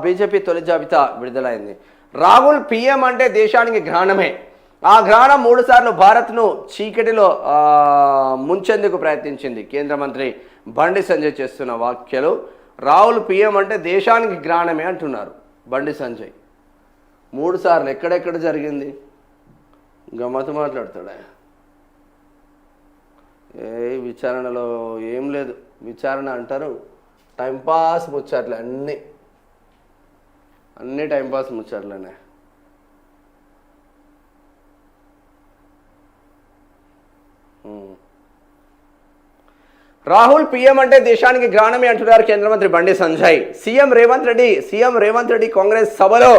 BJP తొలి జాబితా విడుదలైంది. రాహుల్ పీఎం అంటే దేశానికి ఘ్రాణమే. ఆ ఘ్రాణం 3 సార్లు భారత్ను చీకటిలో ముంచేందుకు ప్రయత్నించింది. కేంద్ర మంత్రి బండి సంజయ్ చేస్తున్న వ్యాఖ్యలు. రాహుల్ పీఎం అంటే దేశానికి ఘ్రాణమే అంటున్నారు బండి సంజయ్. 3 సార్లు ఎక్కడెక్కడ జరిగింది? గమ్మత్తు మాట్లాడతాడా? విచారణలో ఏం లేదు. విచారణ అంటారు, టైంపాస్ ముచ్చట్లే, అన్నీ టైంపాస్ ముచ్చట్లేనే. రాహుల్ పీఎం అంటే దేశానికి ఘ్రాణమే అంటున్నారు కేంద్ర మంత్రి బండి సంజయ్. సీఎం రేవంత్ రెడ్డి కాంగ్రెస్ సభలో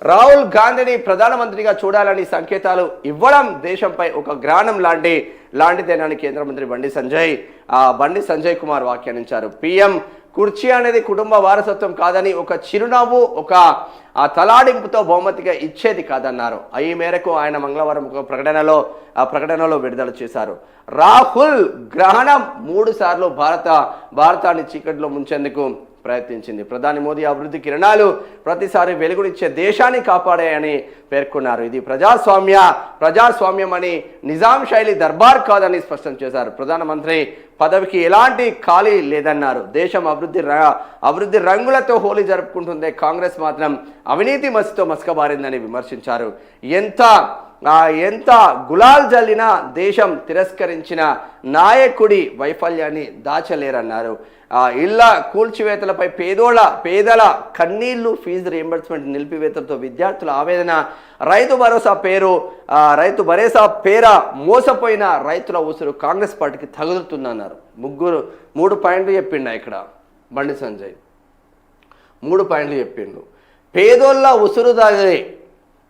రాహుల్ గాంధీని ప్రధానమంత్రిగా చూడాలని సంకేతాలు ఇవ్వడం దేశంపై ఒక ఘ్రాణం లాంటిదేనని కేంద్ర మంత్రి బండి సంజయ్ కుమార్ వ్యాఖ్యానించారు. పీఎం కుర్చీ అనేది కుటుంబ వారసత్వం కాదని, ఒక చిరునవ్వు, ఒక తలాడింపుతో బహుమతిగా ఇచ్చేది కాదన్నారు. ఈ మేరకు ఆయన మంగళవారం ఒక ప్రకటనలో విడుదల చేశారు. రాహుల్ గ్రహణం 3 సార్లు భారతాన్ని చీకటిలో ముంచేందుకు ప్రయత్నించింది. ప్రధాని మోదీ అభివృద్ధి కిరణాలు ప్రతిసారి వెలుగునిచ్చే దేశాన్ని కాపాడాయని పేర్కొన్నారు. ఇది ప్రజాస్వామ్యం అని, నిజాం శైలి దర్బార్ కాదని స్పష్టం చేశారు. ప్రధానమంత్రి పదవికి ఎలాంటి ఖాళీ లేదన్నారు. దేశం అభివృద్ధి రంగులతో హోలీ జరుపుకుంటుందే, కాంగ్రెస్ మాత్రం అవినీతి మసితో మసకబారిందని విమర్శించారు. ఎంత గులాల్ జల్లినా దేశం తిరస్కరించిన నాయకుడి వైఫల్యాన్ని దాచలేరన్నారు. ఇళ్ల కూల్చివేతలపై పేదల కన్నీళ్లు, ఫీజు రీయింబర్స్మెంట్ నిలిపివేతలతో విద్యార్థుల ఆవేదన, రైతు భరోసా పేర మోసపోయిన రైతుల ఉసురు కాంగ్రెస్ పార్టీకి తగులుతుందన్నారు. 3 పాయింట్లు చెప్పిండు ఇక్కడ బండి సంజయ్. 3 పాయింట్లు చెప్పిండు. పేదోళ్ళ ఉసురు తాగే,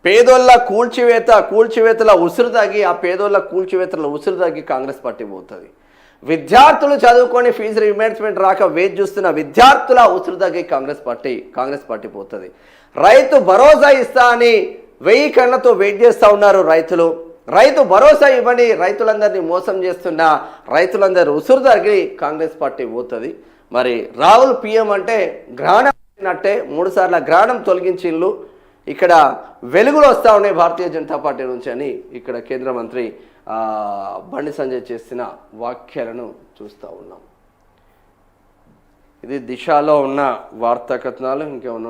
పేదోళ్ళ కూల్చివేతల ఉసురు తాగి, ఆ పేదోళ్ళ కూల్చివేతల ఉసురు తాగి కాంగ్రెస్ పార్టీ పోతుంది. విద్యార్థులు చదువుకొని ఫీజు రీయింబర్స్మెంట్ రాక వేచి చూస్తున్న విద్యార్థుల ఉసురు తగ్గి కాంగ్రెస్ పార్టీ పోతుంది. రైతు భరోసా ఇస్తా అని 1000 కళ్ళతో వెయిట్ చేస్తూ ఉన్నారు రైతులు. రైతు భరోసా ఇవ్వని రైతులందరినీ మోసం చేస్తున్న రైతులందరూ ఉసురు తగ్గి కాంగ్రెస్ పార్టీ పోతుంది. మరి రాహుల్ పీఎం అంటే గ్రహణం అయినట్టే, 3 సార్ల గ్రహణం తొలగించిళ్ళు. ఇక్కడ వెలుగులు వస్తూ ఉన్నాయి భారతీయ జనతా పార్టీ నుంచి అని ఇక్కడ కేంద్ర మంత్రి బండి సంజయ్ చేసిన వ్యాఖ్యలను చూస్తూ ఉన్నాం. ఇది దిశలో ఉన్న వార్తా కథనాలు. ఇంకేమన్నా